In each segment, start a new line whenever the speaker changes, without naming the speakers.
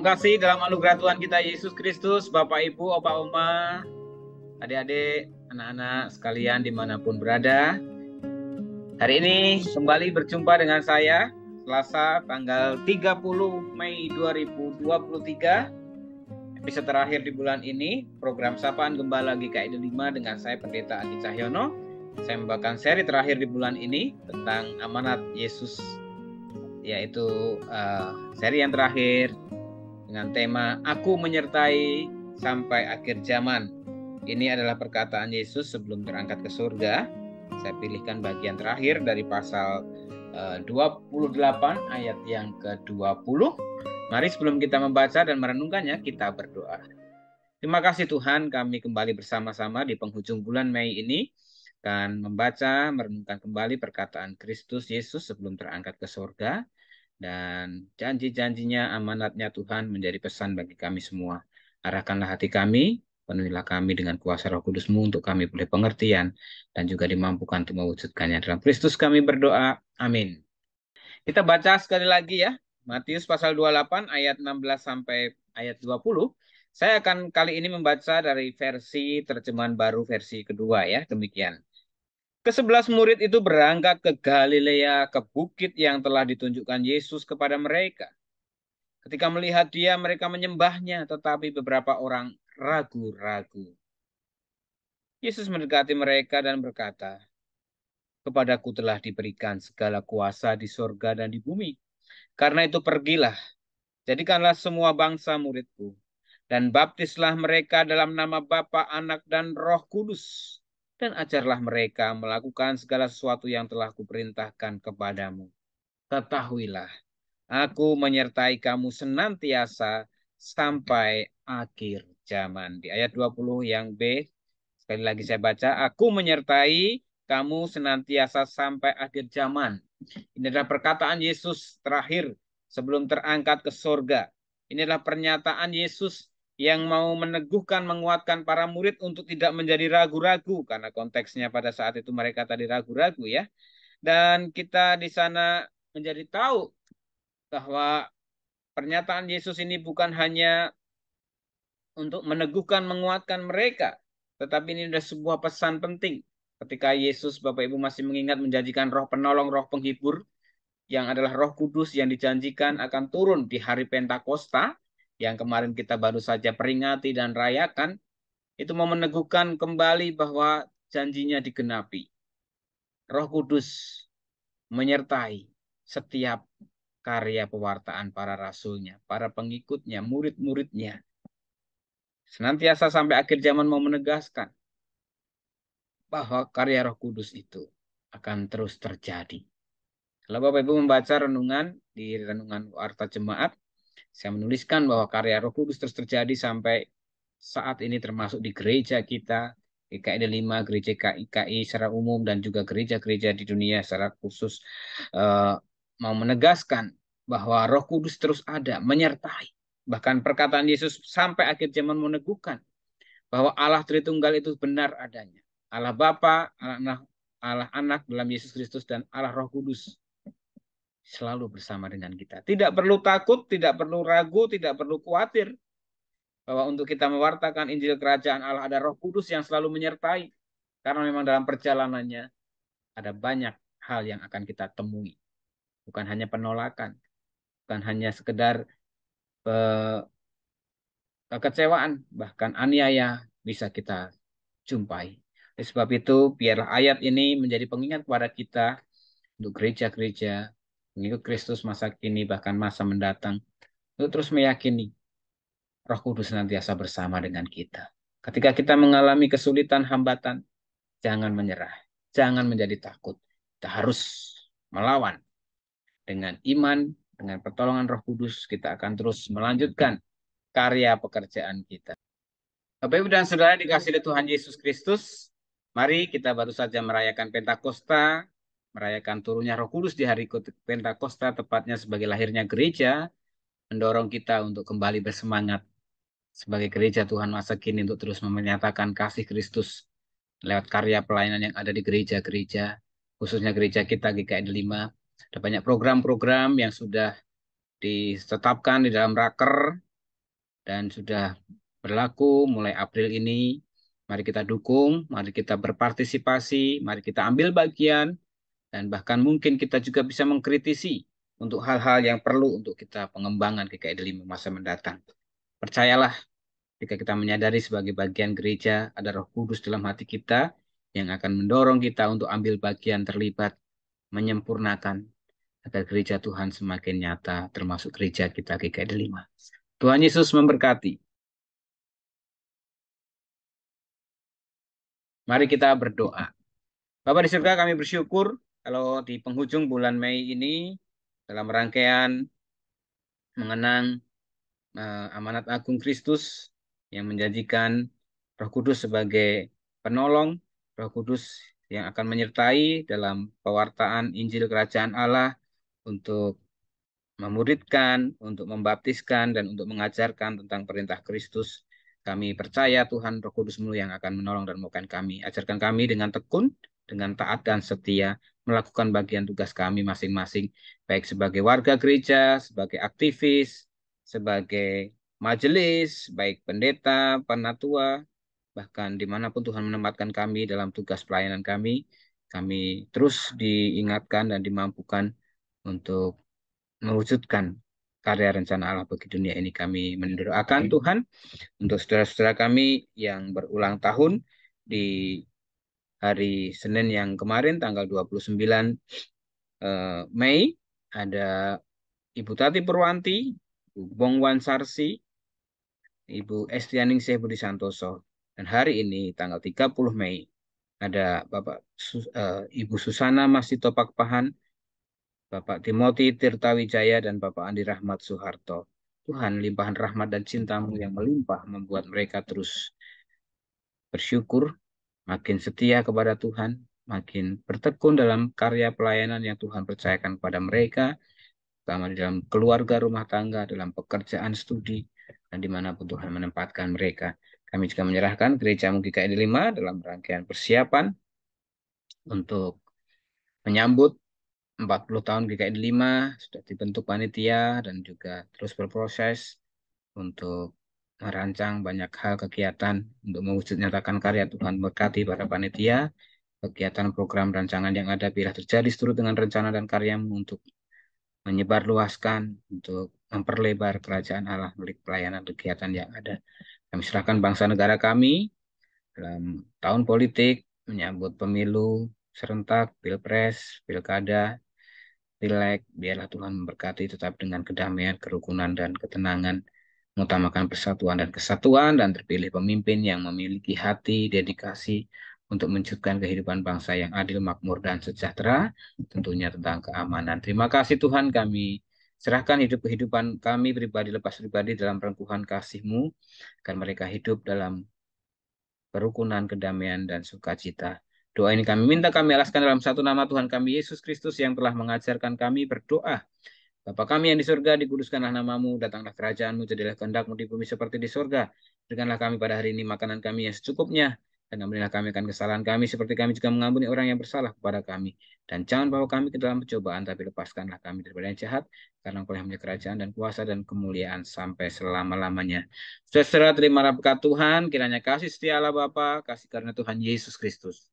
Salam kasih dalam anugerah Tuhan kita Yesus Kristus, Bapak, Ibu, Opa, Oma, adik-adik, anak-anak sekalian dimanapun berada. Hari ini kembali berjumpa dengan saya, Selasa tanggal 30 Mei 2023. Episode terakhir di bulan ini, program Sapaan Gembala GKI 5 dengan saya Pendeta Adi Cahyono. Saya membawakan seri terakhir di bulan ini tentang amanat Yesus, yaitu seri yang terakhir dengan tema Aku menyertai sampai akhir zaman. Ini adalah perkataan Yesus sebelum terangkat ke surga. Saya pilihkan bagian terakhir dari pasal 28 ayat yang ke-20. Mari sebelum kita membaca dan merenungkannya, kita berdoa. Terima kasih Tuhan, kami kembali bersama-sama di penghujung bulan Mei ini akan membaca, merenungkan kembali perkataan Kristus Yesus sebelum terangkat ke surga. Dan janji-janjinya, amanatnya Tuhan menjadi pesan bagi kami semua. Arahkanlah hati kami, penuhilah kami dengan kuasa Roh Kudus-Mu untuk kami boleh pengertian dan juga dimampukan untuk mewujudkannya. Dalam Kristus kami berdoa. Amin. Kita baca sekali lagi ya. Matius pasal 28 ayat 16 sampai ayat 20. Saya akan kali ini membaca dari versi terjemahan baru versi kedua ya. Demikian. Ke-11 murid itu berangkat ke Galilea, ke bukit yang telah ditunjukkan Yesus kepada mereka. Ketika melihat dia, mereka menyembahnya, tetapi beberapa orang ragu-ragu. Yesus mendekati mereka dan berkata, "Kepadaku telah diberikan segala kuasa di surga dan di bumi. Karena itu pergilah, jadikanlah semua bangsa muridku, dan baptislah mereka dalam nama Bapa, Anak, dan Roh Kudus. Dan ajarlah mereka melakukan segala sesuatu yang telah kuperintahkan kepadamu. Ketahuilah, aku menyertai kamu senantiasa sampai akhir zaman." Di ayat 20 yang B, sekali lagi saya baca, "Aku menyertai kamu senantiasa sampai akhir zaman." Ini adalah perkataan Yesus terakhir sebelum terangkat ke surga. Ini adalah pernyataan Yesus yang mau meneguhkan, menguatkan para murid untuk tidak menjadi ragu-ragu, karena konteksnya pada saat itu mereka tadi ragu-ragu ya. Dan kita di sana menjadi tahu bahwa pernyataan Yesus ini bukan hanya untuk meneguhkan, menguatkan mereka, tetapi ini adalah sebuah pesan penting. Ketika Yesus, Bapak Ibu masih mengingat, menjanjikan roh penolong, roh penghibur, yang adalah Roh Kudus yang dijanjikan akan turun di hari Pentakosta, yang kemarin kita baru saja peringati dan rayakan, itu mau meneguhkan kembali bahwa janjinya digenapi. Roh Kudus menyertai setiap karya pewartaan para rasulnya, para pengikutnya, murid-muridnya. Senantiasa sampai akhir zaman mau menegaskan bahwa karya Roh Kudus itu akan terus terjadi. Kalau Bapak Ibu membaca renungan di renungan Warta Jemaat, saya menuliskan bahwa karya Roh Kudus terus terjadi sampai saat ini, termasuk di gereja kita, GKI 5, gereja GKI secara umum, dan juga gereja-gereja di dunia secara khusus, mau menegaskan bahwa Roh Kudus terus ada, menyertai. Bahkan perkataan Yesus sampai akhir zaman meneguhkan bahwa Allah Tritunggal itu benar adanya. Allah Bapa, Allah Anak dalam Yesus Kristus, dan Allah Roh Kudus selalu bersama dengan kita. Tidak perlu takut, tidak perlu ragu, tidak perlu khawatir bahwa untuk kita mewartakan Injil Kerajaan Allah ada Roh Kudus yang selalu menyertai. Karena memang dalam perjalanannya ada banyak hal yang akan kita temui. Bukan hanya penolakan, bukan hanya sekedar kekecewaan, bahkan aniaya bisa kita jumpai. Oleh sebab itu, biarlah ayat ini menjadi pengingat kepada kita untuk gereja-gereja, mengikut Kristus masa kini, bahkan masa mendatang, untuk terus meyakini Roh Kudus senantiasa bersama dengan kita. Ketika kita mengalami kesulitan, hambatan, jangan menyerah, jangan menjadi takut. Kita harus melawan. Dengan iman, dengan pertolongan Roh Kudus, kita akan terus melanjutkan karya pekerjaan kita. Bapak Ibu dan Saudara dikasihi Tuhan Yesus Kristus, mari kita baru saja merayakan Pentakosta, merayakan turunnya Roh Kudus di hari Pentakosta, tepatnya sebagai lahirnya gereja, mendorong kita untuk kembali bersemangat sebagai gereja Tuhan masa kini untuk terus menyatakan kasih Kristus lewat karya pelayanan yang ada di gereja-gereja, khususnya gereja kita GKI 5. Ada banyak program-program yang sudah ditetapkan di dalam raker, dan sudah berlaku mulai April ini. Mari kita dukung, mari kita berpartisipasi, mari kita ambil bagian, dan bahkan mungkin kita juga bisa mengkritisi untuk hal-hal yang perlu untuk kita pengembangan GKI di masa mendatang. Percayalah, jika kita menyadari sebagai bagian gereja, ada Roh Kudus dalam hati kita yang akan mendorong kita untuk ambil bagian terlibat, menyempurnakan agar gereja Tuhan semakin nyata, termasuk gereja kita GKI Delima. Tuhan Yesus memberkati. Mari kita berdoa. Bapak di surga, kami bersyukur kalau di penghujung bulan Mei ini, dalam rangkaian mengenang amanat agung Kristus yang menjanjikan Roh Kudus sebagai penolong, Roh Kudus yang akan menyertai dalam pewartaan Injil Kerajaan Allah untuk memuridkan, untuk membaptiskan, dan untuk mengajarkan tentang perintah Kristus. Kami percaya Tuhan Roh Kudus-Mu yang akan menolong dan membukakan kami. Ajarkan kami dengan tekun, dengan taat dan setia, melakukan bagian tugas kami masing-masing, baik sebagai warga gereja, sebagai aktivis, sebagai majelis, baik pendeta, penatua, bahkan dimanapun Tuhan menempatkan kami dalam tugas pelayanan kami terus diingatkan dan dimampukan untuk mewujudkan karya rencana Allah bagi dunia ini. Kami mendoakan Tuhan untuk saudara-saudara kami yang berulang tahun di hari Senin yang kemarin, tanggal 29 Mei, ada Ibu Tati Purwanti, Ibu Bongwan Sarsi, Ibu Estianingsih Budi Santoso. Dan hari ini, tanggal 30 Mei, ada Ibu Susana Masito Pakpahan, Bapak Timothy Tirtawijaya, dan Bapak Andi Rahmat Soeharto. Tuhan, limpahan rahmat dan cinta-Mu yang melimpah membuat mereka terus bersyukur, makin setia kepada Tuhan, makin bertekun dalam karya pelayanan yang Tuhan percayakan kepada mereka, terutama di dalam keluarga, rumah tangga, dalam pekerjaan, studi, dan dimanapun Tuhan menempatkan mereka. Kami juga menyerahkan Gereja GKI Delima dalam rangkaian persiapan untuk menyambut 40 tahun GKI Delima, sudah dibentuk panitia dan juga terus berproses untuk merancang banyak hal kegiatan untuk mewujud nyatakan karya Tuhan. Berkati para panitia, kegiatan program rancangan yang ada bila terjadi seturut dengan rencana dan karya-Mu untuk menyebarluaskan, untuk memperlebar kerajaan Allah melalui pelayanan kegiatan yang ada. Kami serahkan bangsa negara kami dalam tahun politik, menyambut pemilu serentak, pilpres, pilkada, Pileg, biarlah Tuhan memberkati tetap dengan kedamaian, kerukunan, dan ketenangan, mengutamakan persatuan dan kesatuan, dan terpilih pemimpin yang memiliki hati, dedikasi untuk menciptakan kehidupan bangsa yang adil, makmur, dan sejahtera, tentunya tentang keamanan. Terima kasih Tuhan, kami serahkan kehidupan kami pribadi lepas pribadi dalam rengkuhan kasih-Mu, agar mereka hidup dalam kerukunan, kedamaian, dan sukacita. Doa ini kami minta, kami alaskan dalam satu nama Tuhan kami Yesus Kristus yang telah mengajarkan kami berdoa. Bapa kami yang di surga, dikuduskanlah namamu, datanglah kerajaanmu, jadilah kehendak-Mu di bumi seperti di surga. Berikanlah kami pada hari ini makanan kami yang secukupnya, dan ampunilah kami akan kesalahan kami, seperti kami juga mengampuni orang yang bersalah kepada kami. Dan jangan bawa kami ke dalam pencobaan, tapi lepaskanlah kami daripada yang jahat, karena Engkau yang punya kerajaan dan kuasa dan kemuliaan sampai selama-lamanya. Saudara, terimalah berkat Tuhan, kiranya kasih setia Allah Bapa, kasih karunia Tuhan Yesus Kristus,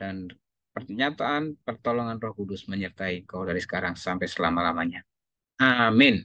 dan pernyataan pertolongan Roh Kudus menyertai kau dari sekarang sampai selama-lamanya. Amin.